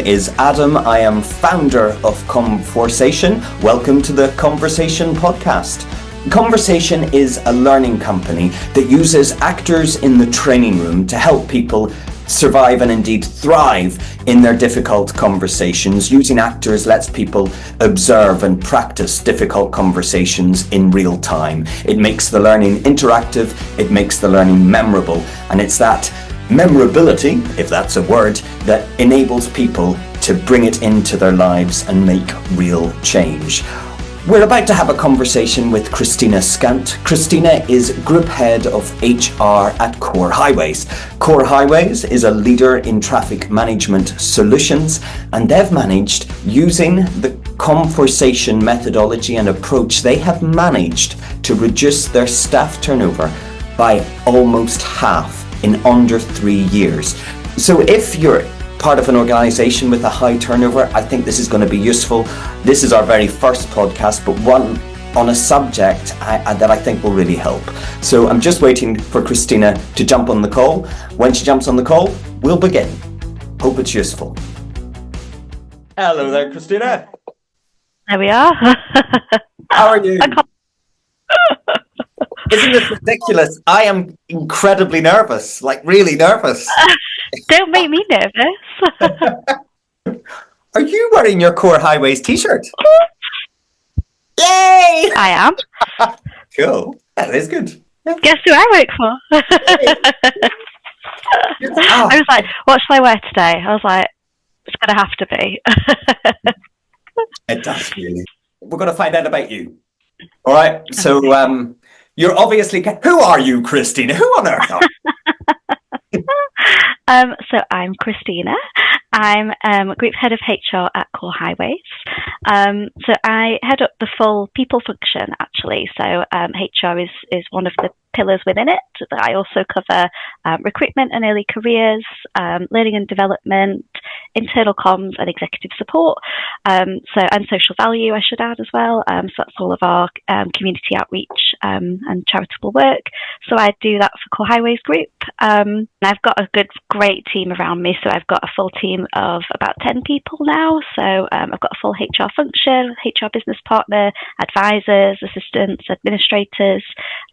is Adam. I am founder of Con4sation. Welcome to the Con4sation podcast. Con4sation is a learning company that uses actors in the training room to help people survive and indeed thrive in their difficult conversations. Using actors lets people observe and practice difficult conversations in real time. It makes the learning interactive, it makes the learning memorable, and it's that memorability, if that's a word, that enables people to bring it into their lives and make real change. We're about to have a conversation with Christina Scant. Christina is Group Head of HR at Con4sation. Con4sation is a leader in traffic management solutions, and they've managed, using the Con4sation methodology and approach, they have managed to reduce their staff turnover by almost half in under 3 years. So if you're part of an organization with a high turnover, I think this is going to be useful. This is our very first podcast, but one on a subject that I think will really help. So I'm just waiting for Christina to jump on the call. When she jumps on the call, we'll begin. Hope it's useful. Hello there, Christina. There we are. How are you? Isn't this ridiculous? I am incredibly nervous, like really nervous. Don't make me nervous. Are you wearing your Con4sation t-shirt? Yay! I am. Cool. That is good. Guess who I work for? I was like, what shall I wear today? I was like, it's going to have to be. It does, really. We're going to find out about you. All right. So you're obviously... Who are you, Christina? Who on earth are you? So I'm Christina. I'm Group Head of HR at Con4sation. So I head up the full people function, actually. So HR is one of the pillars within it. I also cover recruitment and early careers, learning and development, internal comms and executive support, and social value, I should add as well. So that's all of our community outreach and charitable work. So I do that for Con4sation Group. I've got a great team around me. So I've got a full team of about 10 people now. So I've got a full HR function, HR business partner, advisors, assistants, administrators.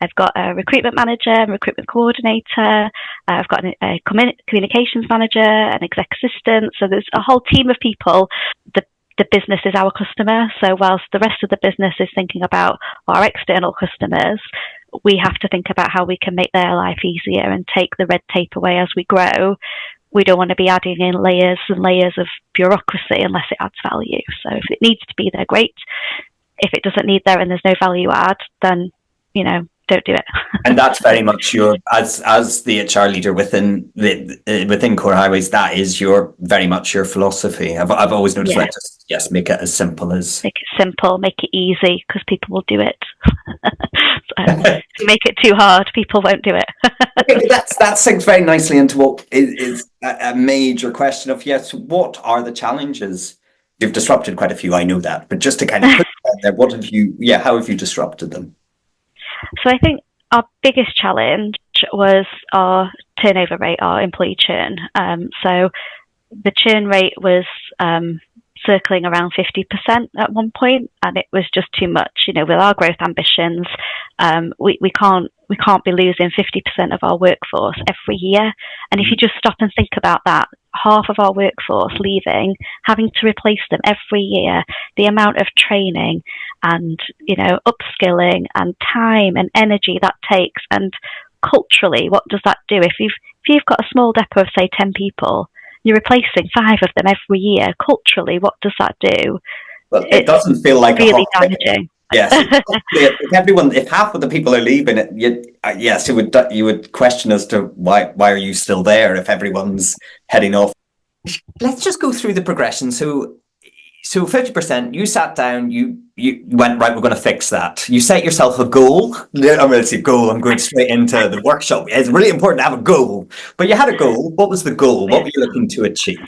I've got a recruitment manager, and recruitment coordinator. I've got a communications manager, an exec assistant. So there's a whole team of people. The business is our customer. So whilst the rest of the business is thinking about our external customers, we have to think about how we can make their life easier and take the red tape away as we grow. We don't want to be adding in layers and layers of bureaucracy unless it adds value. So if it needs to be there, great. If it doesn't need there and there's no value add, then, don't do it. And that's very much your, as the HR leader within Con4sation, that is very much your philosophy. I've always noticed that. Just make it as simple as... Make it simple, make it easy, because people will do it. So, if you make it too hard, people won't do it. Okay, that segues very nicely into what is a major question of, yes, what are the challenges? You've disrupted quite a few, I know that, but just to kind of put it out there, how have you disrupted them? So I think our biggest challenge was our turnover rate, our employee churn. So the churn rate was circling around 50% at one point, and it was just too much. With our growth ambitions, we can't be losing 50% of our workforce every year. And if you just stop and think about that, half of our workforce leaving, having to replace them every year, the amount of training and upskilling and time and energy that takes, and culturally, what does that do? If you've got a small depot of say 10 people, you're replacing 5 of them every year. Culturally, what does that do? Well, it doesn't feel like really damaging. Yes, if half of the people are leaving, you would question as to why are you still there if everyone's heading off. Let's just go through the progression. So 50%, you sat down, you went, right, we're going to fix that. You set yourself a goal. I'm going to say goal. I'm going straight into the workshop. It's really important to have a goal. But you had a goal. What was the goal? What were you looking to achieve?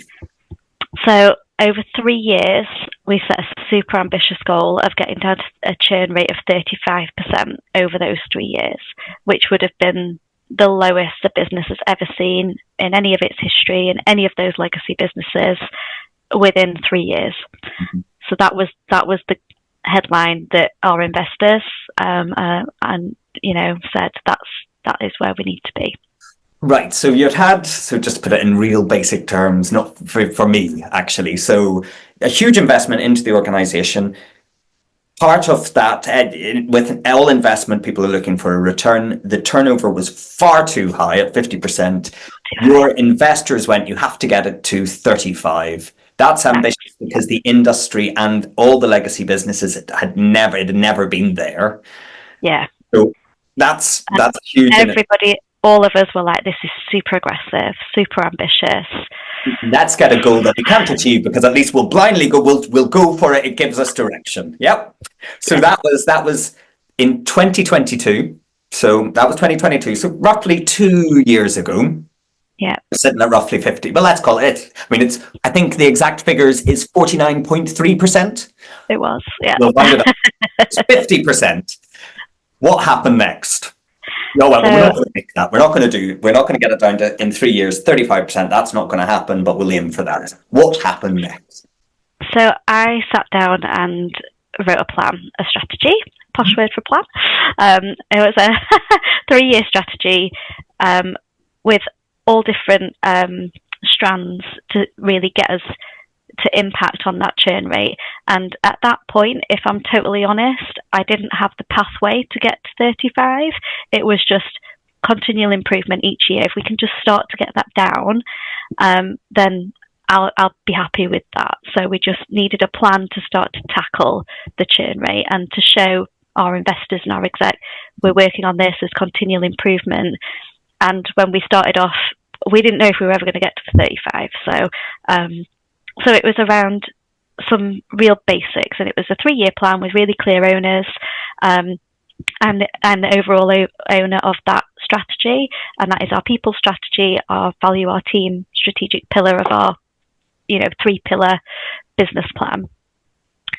So over 3 years, we set a super ambitious goal of getting down to a churn rate of 35% over those 3 years, which would have been the lowest the business has ever seen in any of its history, in any of those legacy businesses. within 3 years. Mhm. So that was the headline that our investors and said that is where we need to be. Right. So so just to put it in real basic terms, not for me, actually. So a huge investment into the organization. Part of that, with all investment, people are looking for a return. The turnover was far too high at 50%. Your investors went, you have to get it to 35. That's ambitious because the industry and all the legacy businesses it had never been there. Yeah. So that's huge. Everybody, all of us were like, this is super aggressive, super ambitious. Let's get a goal that we can't achieve because at least we'll blindly go. We'll go for it. It gives us direction. Yep. So Yeah. that was in 2022. So that was 2022. So roughly 2 years ago. Yeah. We're sitting at roughly 50. But let's call it. I mean, I think the exact figures is 49.3%. It was. Yeah. We'll find it out. It's 50%. What happened next? No, well, we're not going to make that. We're not going to get it down to in 3 years, 35%. That's not going to happen, but we'll aim for that. What happened next? So I sat down and wrote a plan, a strategy, posh word for plan. It was a 3-year strategy with all different strands to really get us to impact on that churn rate. And at that point, if I'm totally honest, I didn't have the pathway to get to 35. It was just continual improvement each year. If we can just start to get that down, then I'll be happy with that. So we just needed a plan to start to tackle the churn rate and to show our investors and our exec we're working on this as continual improvement. And when we started off, we didn't know if we were ever going to get to the 35. So it was around some real basics, and it was a 3-year plan with really clear owners and the overall owner of that strategy, and that is our people strategy, our value, our team strategic pillar of our 3-pillar business plan.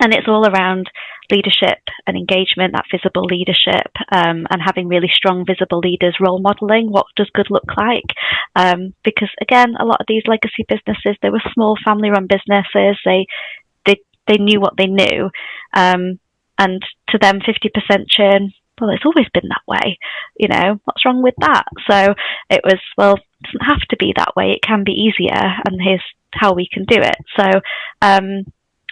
And it's all around leadership and engagement, that visible leadership, and having really strong visible leaders, role modelling. What does good look like? Because again, a lot of these legacy businesses, they were small family-run businesses. They knew what they knew, and to them, 50% churn. Well, it's always been that way. What's wrong with that? So it was, well, it doesn't have to be that way. It can be easier, and here's how we can do it. So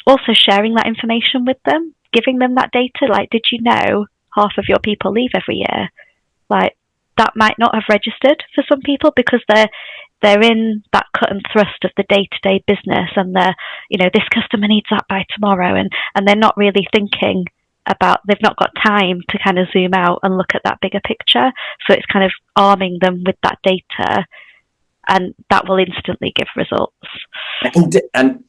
also sharing that information with them, giving them that data. Like, did you know half of your people leave every year? Like, that might not have registered for some people because they're in that cut and thrust of the day-to-day business, and this customer needs that by tomorrow, and they're not really thinking about, they've not got time to kind of zoom out and look at that bigger picture. So it's kind of arming them with that data, and that will instantly give results. And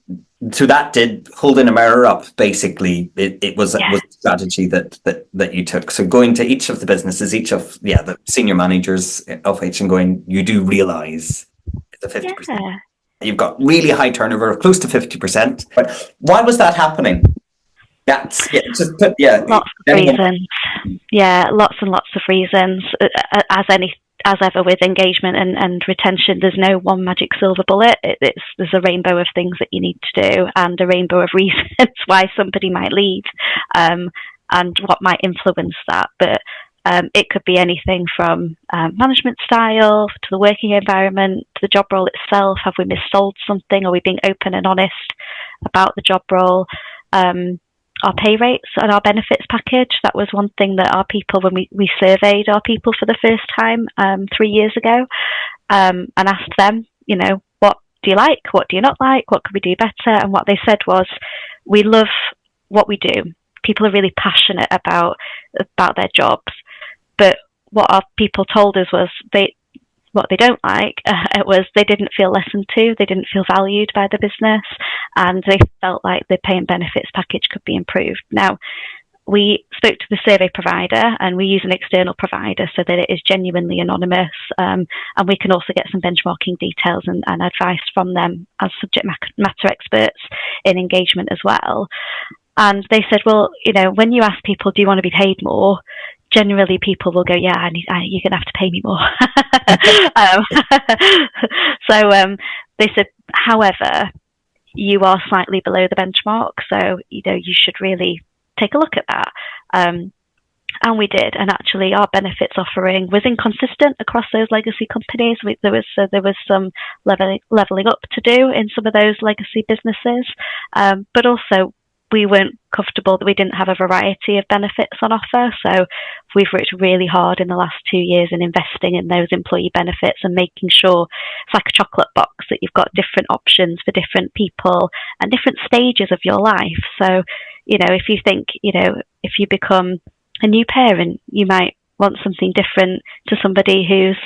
so that did holding a mirror up. Basically, it was a strategy that you took. So going to each of the businesses, each of the senior managers of H and going, you do realise the 50%. Yeah. You've got really high turnover, close to 50%. But why was that happening? Lots of reasons. Yeah, lots and lots of reasons. As ever with engagement and retention, there's no one magic silver bullet. There's a rainbow of things that you need to do, and a rainbow of reasons why somebody might leave, and what might influence that. But it could be anything from management style to the working environment to the job role itself. Have we missold something? Are we being open and honest about the job role? Our pay rates and our benefits package. That was one thing that our people, when we surveyed our people for the first time 3 years ago, and asked them, what do you like? What do you not like? What could we do better? And what they said was, we love what we do. People are really passionate about their jobs. But what our people told us was what they don't like, it was they didn't feel listened to, they didn't feel valued by the business, and they felt like the pay and benefits package could be improved. Now, we spoke to the survey provider, and we use an external provider so that it is genuinely anonymous, and we can also get some benchmarking details and advice from them as subject matter experts in engagement as well. And they said, well, when you ask people, do you want to be paid more? Generally, people will go, yeah, you're going to have to pay me more. So they said, however, you are slightly below the benchmark. So, you should really take a look at that. And we did, and actually our benefits offering was inconsistent across those legacy companies. There was some leveling up to do in some of those legacy businesses, but also we weren't comfortable that we didn't have a variety of benefits on offer. So we've worked really hard in the last 2 years in investing in those employee benefits and making sure it's like a chocolate box, that you've got different options for different people and different stages of your life. So, if you think, if you become a new parent, you might want something different to somebody who's,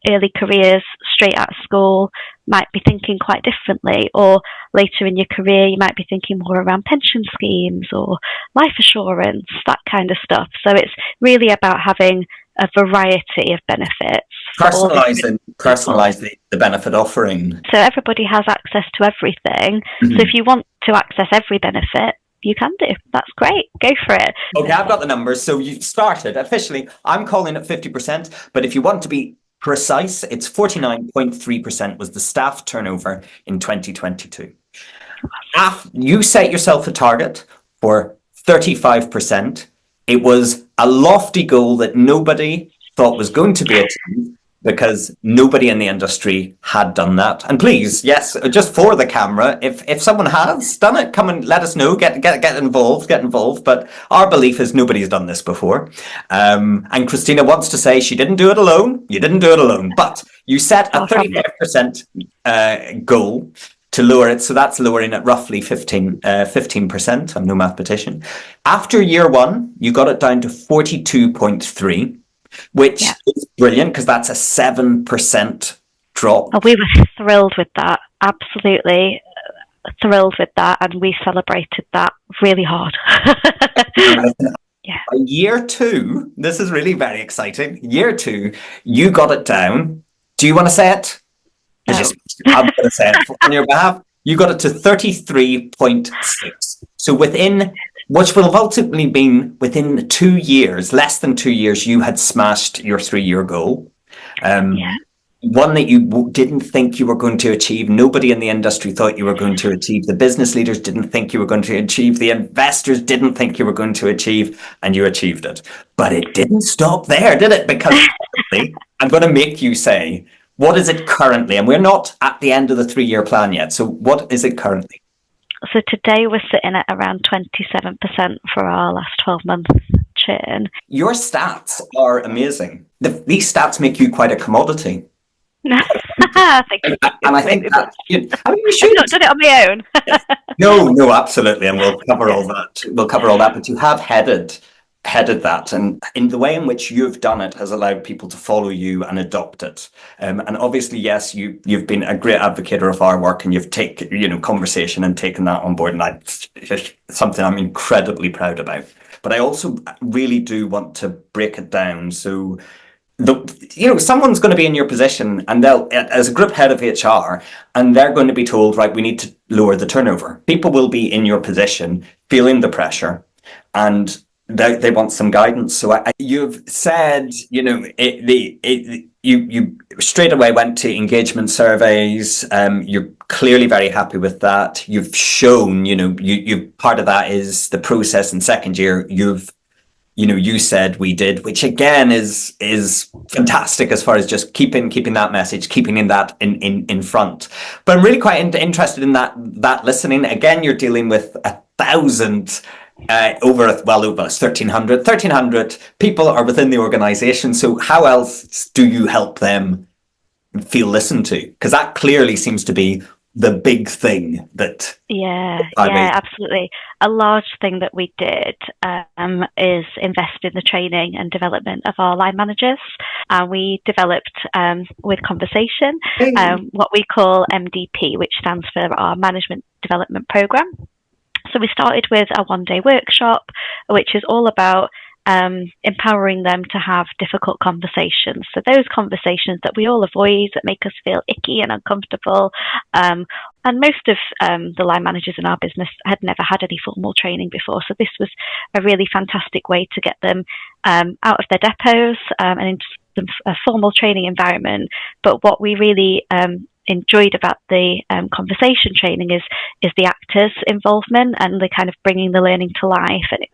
early careers, straight out of school, might be thinking quite differently, or later in your career you might be thinking more around pension schemes or life assurance, that kind of stuff. So it's really about having a variety of benefits. Personalize the benefit offering. So everybody has access to everything. Mm-hmm. So if you want to access every benefit, you can do. That's great. Go for it. Okay, I've got the numbers. So you started officially, I'm calling it 50%, but if you want to be precise, it's 49.3% was the staff turnover in 2022. You set yourself a target for 35%. It was a lofty goal that nobody thought was going to be achieved, because nobody in the industry had done that. And please, yes, just for the camera, if someone has done it, come and let us know, get involved. But our belief is nobody's done this before. And Christina wants to say she didn't do it alone. You didn't do it alone, but you set a 35% goal to lower it. So that's lowering it roughly 15%. I'm no mathematician. After year one, you got it down to 42.3. Which is brilliant, because that's a 7% drop. Oh, we were thrilled with that. Absolutely thrilled with that. And we celebrated that really hard. Year two, this is really very exciting. Year two, you got it down. Do you want to say it? No. I'm going to say it on your behalf. You got it to 33.6. So which will have ultimately been within 2 years, less than 2 years, you had smashed your 3-year goal. One that you didn't think you were going to achieve. Nobody in the industry thought you were going to achieve. The business leaders didn't think you were going to achieve. The investors didn't think you were going to achieve, and you achieved it. But it didn't stop there, did it? Because I'm going to make you say, what is it currently? And we're not at the end of the 3-year plan yet. So what is it currently? So today we're sitting at around 27% for our last 12 months churn. Your stats are amazing. These stats make you quite a commodity. Thank you. And I think that, you should. I've not done it on my own. No, absolutely. And we'll cover all that. But you have headed that, and in the way in which you've done it has allowed people to follow you and adopt it. And obviously, yes, you've been a great advocator of our work, and you've taken, Con4sation and taken that on board, and that's something I'm incredibly proud about. But I also really do want to break it down. So someone's going to be in your position, and they'll, as a group head of HR, and they're going to be told, right, we need to lower the turnover. People will be in your position, feeling the pressure, and they want some guidance. So you've said, you straight away went to engagement surveys. You're clearly very happy with that. You've shown, you part of that is the process in second year. You said we did, which again is fantastic as far as just keeping that message, keeping that in front. But I'm really quite interested in that listening. Again, you're dealing with 1,000. Over 1,300 people are within the organization. So how else do you help them feel listened to? Because that clearly seems to be the big thing that... Yeah, absolutely. A large thing that we did is invest in the training and development of our line managers. We developed with Con4sation what we call MDP, which stands for our Management Development Programme. So we started with a 1-day workshop, which is all about empowering them to have difficult conversations. So those conversations that we all avoid, that make us feel icky and uncomfortable. And most of the line managers in our business had never had any formal training before. So this was a really fantastic way to get them out of their depots and into a formal training environment. But what we really enjoyed about the conversation training is the actors' involvement and the kind of bringing the learning to life. And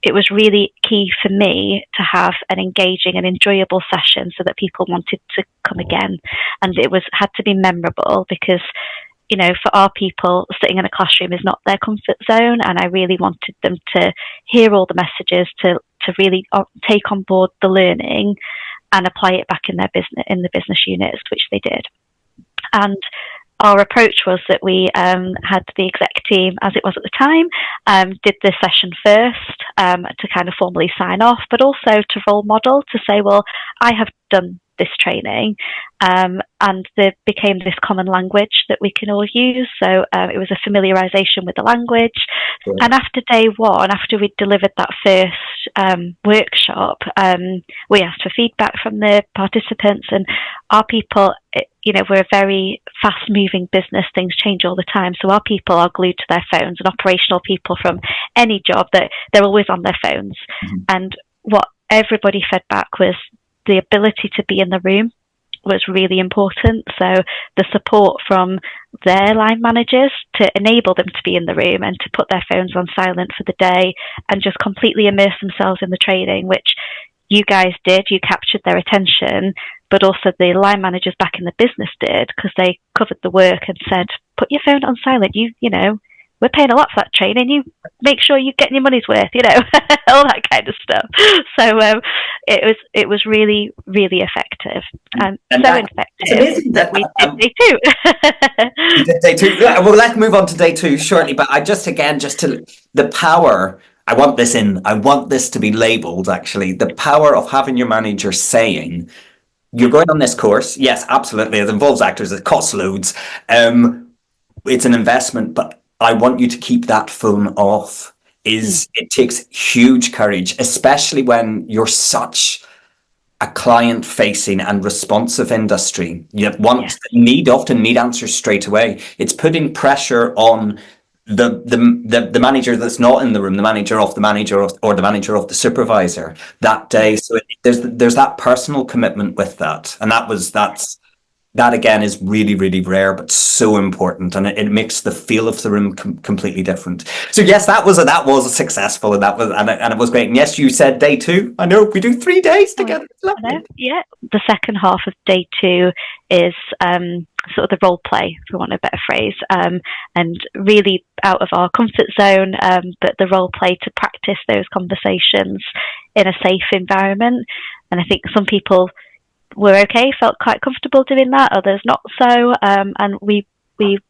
it was really key for me to have an engaging and enjoyable session so that people wanted to come again. And it had to be memorable because, you know, for our people, sitting in a classroom is not their comfort zone. And I really wanted them to hear all the messages, to really take on board the learning and apply it back in their business, in the business units, which they did. And our approach was that we had the exec team, as it was at the time, did the session first to kind of formally sign off, but also to role model, to say, well, I have done this training, and there became this common language that we can all use. So it was a familiarisation with the language. Yeah. And after day one, after we'd delivered that first workshop, we asked for feedback from the participants, and our people, you know, we're a very fast-moving business. Things change all the time. So our people are glued to their phones, and operational people from any job, that they're always on their phones. Mm-hmm. And what everybody fed back was the ability to be in the room was really important. So the support from their line managers to enable them to be in the room and to put their phones on silent for the day and just completely immerse themselves in the training, which you guys did. You captured their attention, but also the line managers back in the business did, because they covered the work and said, put your phone on silent. You know, we're paying a lot for that training. You make sure you're getting your money's worth, you know, all that kind of stuff. So it was really, really effective. And so effective that we did day two. You did day two. Well, let's move on to day two shortly. But the power, I want this to be labelled, actually, the power of having your manager saying, you're going on this course. Yes, absolutely. It involves actors. It costs loads. It's an investment, but I want you to keep that phone off. It takes huge courage, especially when you're such a client-facing and responsive industry. You often need answers straight away. It's putting pressure on the manager that's not in the room, the manager of the manager or the manager of the supervisor that day. So there's that personal commitment with that, and that again is really, really rare, but so important, and it makes the feel of the room completely different. So yes, that was a successful, and it was great. And yes, you said day two. I know we do 3 days together. Yeah, the second half of day two is sort of the role play, for want of a better phrase, and really out of our comfort zone, but the role play to practice those conversations in a safe environment. And I think some people were okay, felt quite comfortable doing that, others not so, and we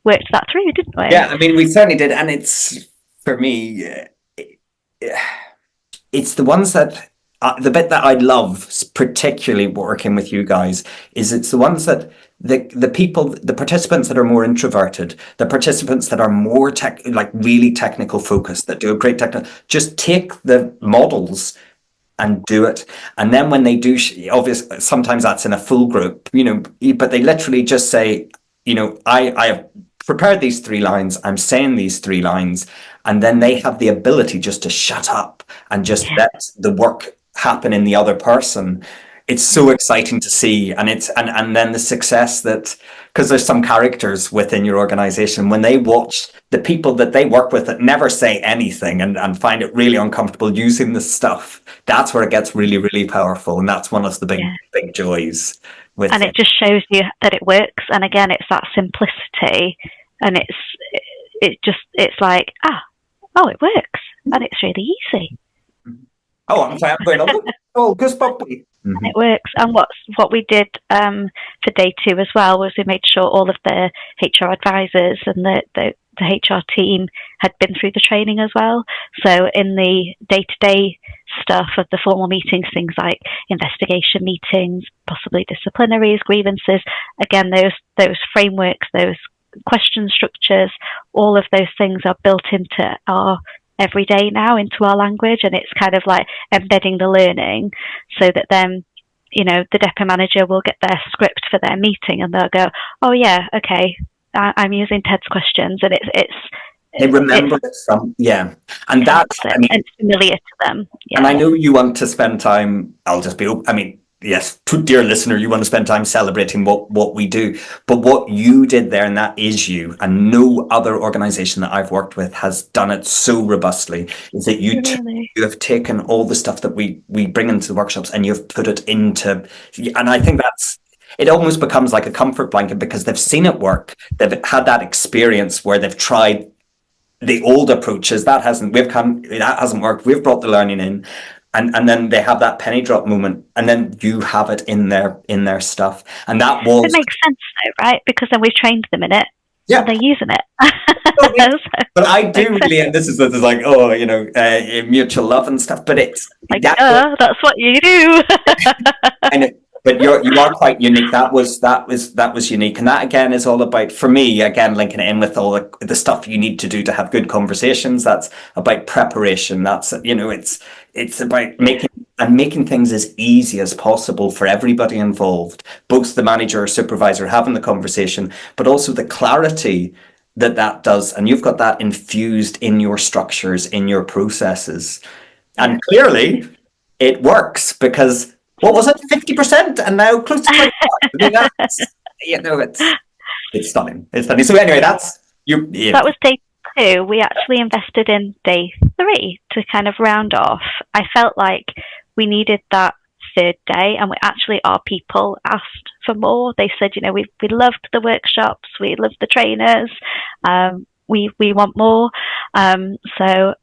worked that through, didn't we? Yeah, I mean, we certainly did. And it's, for me, it's the ones that the bit that I love particularly working with you guys is it's the ones that the participants that are more introverted, the participants that are more really technical focused, that do a great technical, just take the models and do it. And then when they do, obviously, sometimes that's in a full group, you know, but they literally just say, you know, I have prepared these 3 lines, I'm saying these 3 lines, and then they have the ability just to shut up and just let the work happen in the other person. It's so exciting to see. And and then the success that, because there's some characters within your organization, when they watch the people that they work with that never say anything and find it really uncomfortable using this stuff, that's where it ggets really, really powerful. And that's one of the big joys with it. It just shows you that it works. And again, it's that simplicity, and it's like, it works, and it's really easy. Oh, I'm going on. Goosebumpy. And it works. And what we did for day two as well was we made sure all of the HR advisors and the HR team had been through the training as well. So in the day-to-day stuff of the formal meetings, things like investigation meetings, possibly disciplinaries, grievances, again, those frameworks, those question structures, all of those things are built into our every day now, into our language, and it's kind of like embedding the learning so that then, you know, the depot manager will get their script for their meeting and they'll go, oh yeah, okay, I'm using Ted's questions, and they remember it from, and that's, I mean, it's familiar to them. And I know you want to spend time, yes, dear listener, you want to spend time celebrating what we do. But what you did there, and that is you, and no other organization that I've worked with has done it so robustly, is that Really? you have taken all the stuff that we bring into the workshops and you've put it into, and I think it almost becomes like a comfort blanket because they've seen it work. They've had that experience where they've tried the old approaches. That hasn't worked. We've brought the learning in. And then they have that penny drop moment, and then you have it in their stuff. And that It was, makes sense though, right? Because then we've trained them in it yeah. and they're using it. But I do really, and this is like, oh, mutual love and stuff. But it's like, that's what you do. and but you are quite unique. That was unique, and that again is all about, for me, again linking it in with all the stuff you need to do to have good conversations. That's about preparation. That's it's about making things as easy as possible for everybody involved, both the manager or supervisor having the conversation, but also the clarity that does, and you've got that infused in your structures, in your processes, and clearly it works because. What was it? 50%, and now close to 25. I mean, it's stunning. It's stunning. So anyway, that's you. Yeah. That was day 2. We actually invested in day 3 to kind of round off. I felt like we needed that third day, and our people asked for more. They said, we loved the workshops, we loved the trainers, we want more. So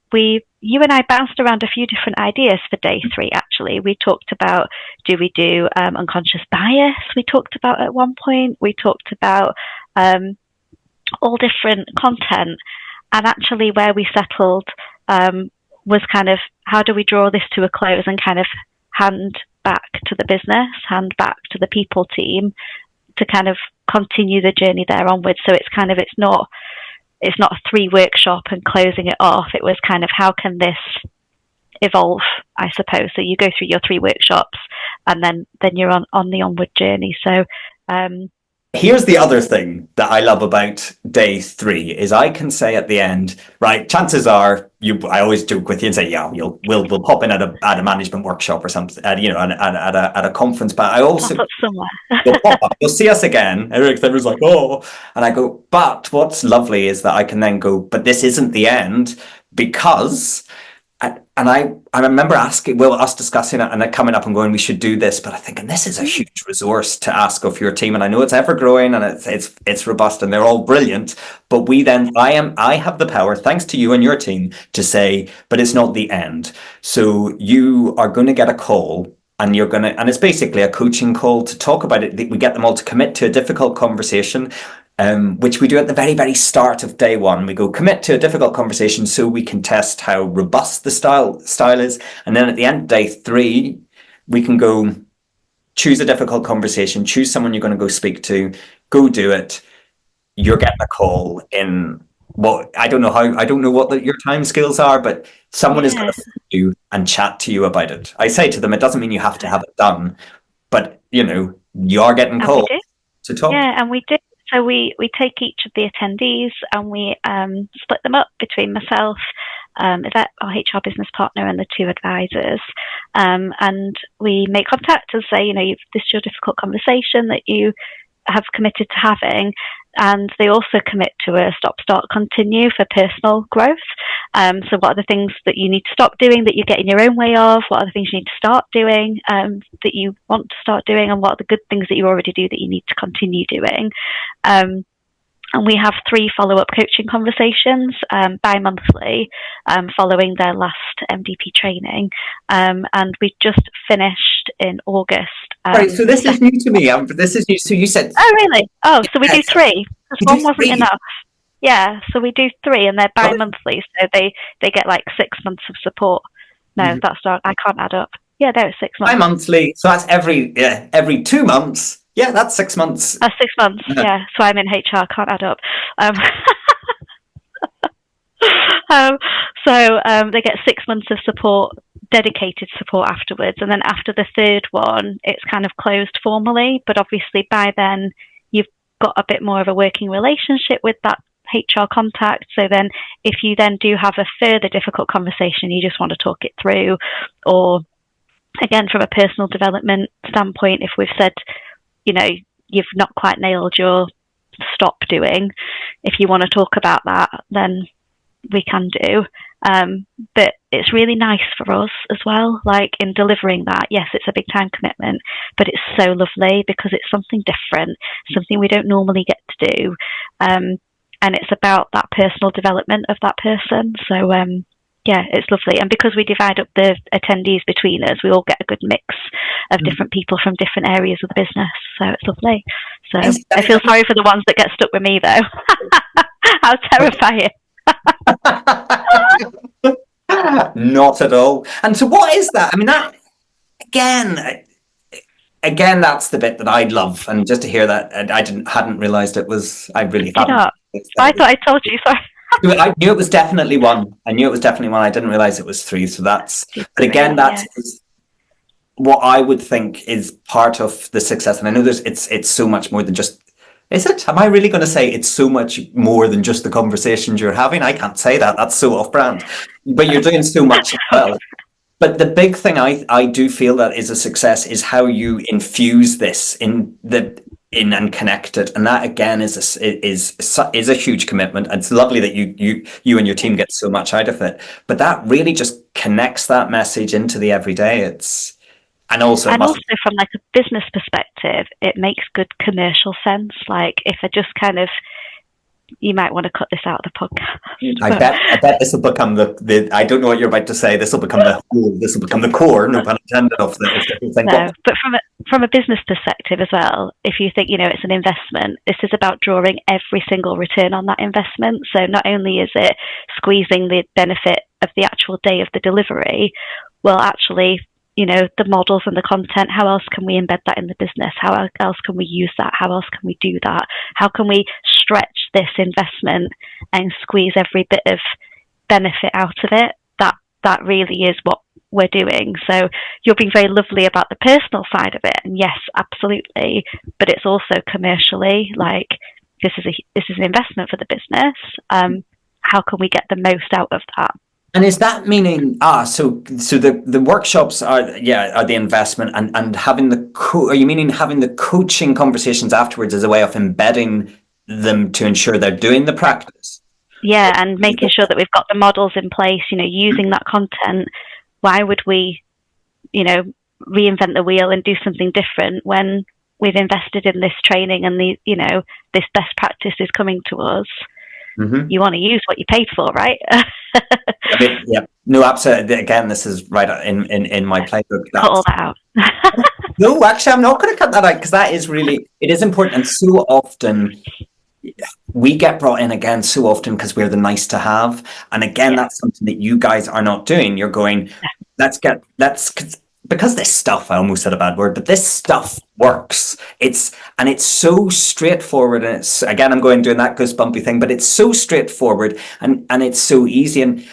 you and I bounced around a few different ideas for day 3. Actually, we talked about, do we do unconscious bias? We talked about at one point. We talked about all different content, and actually where we settled was kind of, how do we draw this to a close and kind of hand back to the business, hand back to the people team to kind of continue the journey there onwards. So it's not a 3 workshop and closing it off. It was kind of, how can this evolve, I suppose. So you go through your 3 workshops and then you're on the onward journey. So here's the other thing that I love about day 3 is I can say at the end, right, chances are I always joke with you and say, yeah, we'll pop in at a management workshop or something, at a conference. But I also pop up somewhere. You'll pop up, you'll see us again. Everyone's like, oh, and I go, but what's lovely is that I can then go, but this isn't the end, because. And I remember us discussing it and it coming up and going, we should do this. But I think, and this is a huge resource to ask of your team. And I know it's ever growing and it's robust and they're all brilliant. But I have the power, thanks to you and your team, to say, but it's not the end. So you are going to get a call, and and it's basically a coaching call to talk about it. We get them all to commit to a difficult conversation. Which we do at the very, very start of day 1. We go, commit to a difficult conversation so we can test how robust the style is. And then at the end of day 3, we can go choose a difficult conversation, choose someone you're going to go speak to, go do it. You're getting a call in I don't know what your time scales are, but someone is going to phone you and chat to you about it. I say to them, it doesn't mean you have to have it done, but you are getting called to talk. Yeah, and we do. So we take each of the attendees and we split them up between myself, Yvette, our HR business partner, and the 2 advisors. And we make contact and say, this is your difficult conversation that you have committed to having. And they also commit to a stop, start, continue for personal growth. So what are the things that you need to stop doing that you get in your own way of? What are the things you need to start doing that you want to start doing? And what are the good things that you already do that you need to continue doing? And we have 3 follow-up coaching conversations bi-monthly following their last MDP training. And we just finished in August. Right, so this is new to me. This is new. So you said... Oh, really? Oh, so we do 3. Because 1 wasn't enough. Yeah, so we do 3 and they're bi-monthly. So they get like 6 months of support. No, that's not... I can't add up. Yeah, no, it's 6 months. Bi-monthly. So that's every 2 months. Yeah, that's 6 months. That's 6 months, yeah. So I'm in HR, can't add up. So they get 6 months of support, dedicated support afterwards. And then after the 3rd one, it's kind of closed formally. But obviously by then, you've got a bit more of a working relationship with that HR contact. So then if you then do have a further difficult conversation, you just want to talk it through, or again, from a personal development standpoint, if we've said, you've not quite nailed your stop doing, if you want to talk about that, then we can do. But it's really nice for us as well, like in delivering that. Yes, it's a big time commitment, but it's so lovely because it's something different, something we don't normally get to do. And it's about that personal development of that person. So, yeah, it's lovely. And because we divide up the attendees between us, we all get a good mix of different people from different areas of the business. So it's lovely. So I feel sorry for the ones that get stuck with me, though. How terrifying. Not at all. And so what is that? I mean, that, again, that's the bit that I love. And just to hear that, hadn't realised it was, I really hadn't. I thought I told you, sorry. I knew it was definitely one. I didn't realise it was three. So that's, but again, that's what I would think is part of the success. And I know it's so much more than just, is it? Am I really going to say it's so much more than just the conversations you're having? I can't say that. That's so off-brand. But you're doing so much as well. But the big thing I do feel that is a success is how you infuse this in and connect it, and that again is a huge commitment. And it's lovely that you and your team get so much out of it. But that really just connects that message into the everyday. And also from like a business perspective, it makes good commercial sense. Like if I just kind of, you might want to cut this out of the podcast. I bet this will become the I don't know what you're about to say. This will become the core, no pun intended, of the whole thing. No, but from a business perspective as well, if you think, it's an investment, this is about drawing every single return on that investment. So not only is it squeezing the benefit of the actual day of the delivery, well, actually, the models and the content, how else can we embed that in the business? How else can we use that? How else can we do that? How can we stretch this investment and squeeze every bit of benefit out of it? That really is what we're doing. So you're being very lovely about the personal side of it. And yes, absolutely. But it's also commercially, like this is an investment for the business. How can we get the most out of that? And is that meaning so the workshops are the investment, and having are you meaning having the coaching conversations afterwards as a way of embedding them to ensure they're doing the practice? Yeah, and making sure that we've got the models in place, using that content. Why would we, reinvent the wheel and do something different when we've invested in this training and this best practice is coming to us? Mm-hmm. You want to use what you paid for, right? Yeah, no, absolutely. Again, this is right in my playbook. Cut all that out. No, actually, I'm not going to cut that out, because that is really, it is important. And so often we get brought in again so often because we're the nice to have. And again, that's something that you guys are not doing. You're going, because this stuff, I almost said a bad word, but this stuff works. It's so straightforward, and it's, again, I'm doing that goosebumpy thing, but it's so straightforward and it's so easy. And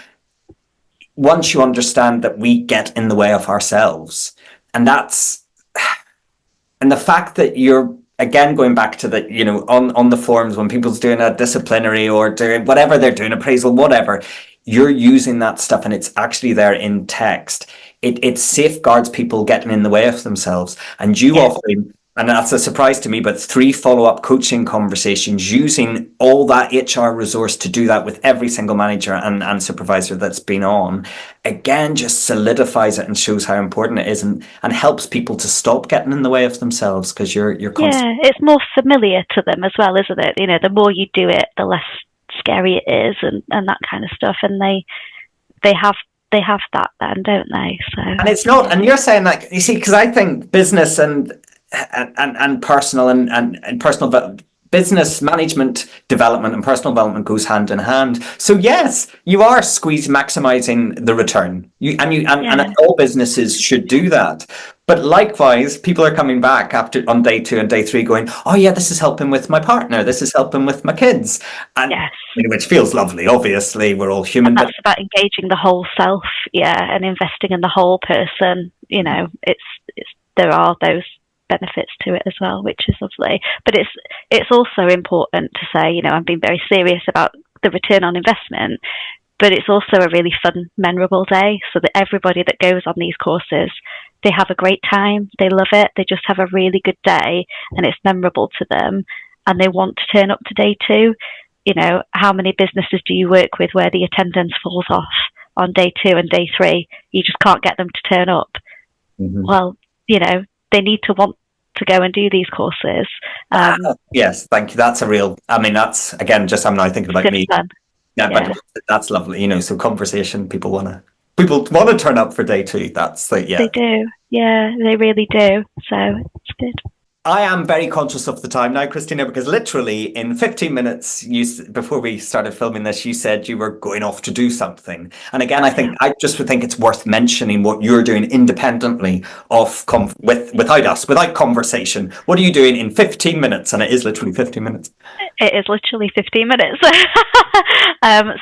once you understand that we get in the way of ourselves, and the fact that you're, again, going back to the, on the forums, when people's doing a disciplinary or doing whatever they're doing, appraisal, whatever, you're using that stuff and it's actually there in text. It safeguards people getting in the way of themselves. And you often, and that's a surprise to me, but 3 follow-up coaching conversations using all that HR resource to do that with every single manager and supervisor that's been on, again, just solidifies it and shows how important it is, and helps people to stop getting in the way of themselves, because you're constantly... Yeah, it's more familiar to them as well, isn't it? The more you do it, the less scary it is, and that kind of stuff. And they have that then, don't they? So, and it's not, and you're saying that, you see, because I think business and personal and personal business management development and personal development goes hand in hand. So yes, you are maximizing the return. And all businesses should do that. But likewise, people are coming back on day 2 and day 3 going, oh yeah, this is helping with my partner, this is helping with my kids. And which feels lovely, obviously, we're all human. And that's about engaging the whole self, and investing in the whole person. There are those benefits to it as well, which is lovely. But it's also important to say, I'm being very serious about the return on investment, but it's also a really fun, memorable day, so that everybody that goes on these courses, they have a great time, they love it, they just have a really good day and it's memorable to them and they want to turn up to day 2. You know, how many businesses do you work with where the attendance falls off on day 2 and day 3? You just can't get them to turn up. Well, you know, they need to want to go and do these courses. Yes, thank you. That's a real, I mean, that's, again, just I'm now thinking about me. Fun. Yeah, but that's lovely. You know, so Con4sation, people want to turn up for day 2. That's the, yeah. They do. Yeah, they really do. So it's good. I am very conscious of the time now, Christina, because literally in 15 minutes, before we started filming this, you said you were going off to do something. And again, I just would think it's worth mentioning what you're doing independently of without us, without Con4sation. What are you doing in 15 minutes? And it is literally 15 minutes. It is literally 15 minutes.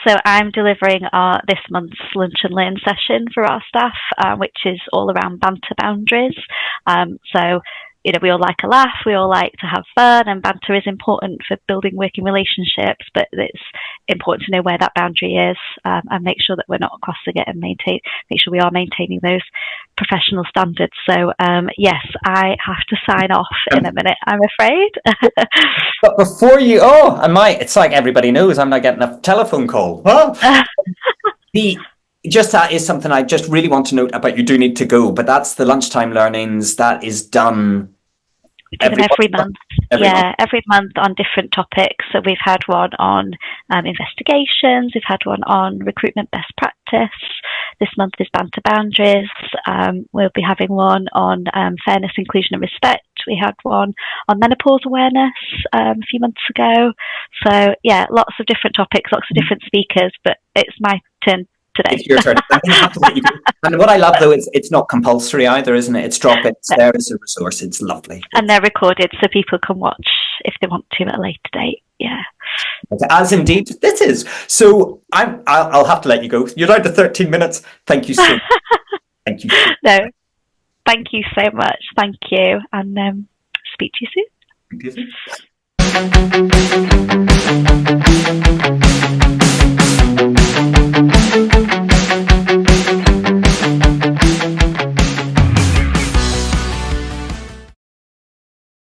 So I'm delivering this month's lunch and learn session for our staff, which is all around banter boundaries. So, you know, we all like a laugh, we all like to have fun, and banter is important for building working relationships, but it's important to know where that boundary is, and make sure that we're not crossing it and make sure we are maintaining those professional standards. So, yes, I have to sign off in a minute, I'm afraid. But before it's like everybody knows I'm not getting a telephone call. That is something I just really want to note about. You do need to go, but that's the lunchtime learnings that is done every month. Every month on different topics. So we've had one on investigations, we've had one on recruitment best practice. This month is banter boundaries. We'll be having one on fairness, inclusion and respect. We had one on menopause awareness a few months ago. So yeah, lots of different topics, lots of different speakers, but it's my turn today. It's your turn. I'm going to have to let you go. And what I love, though, is it's not compulsory either, isn't it? It's drop it. It's there as a resource. It's lovely. And they're recorded so people can watch if they want to at a later date. Yeah. As indeed this is. So I'll have to let you go. You're down to 13 minutes. Thank you so much. Thank you. No, thank you so much. Thank you. And speak to you soon. Thank you.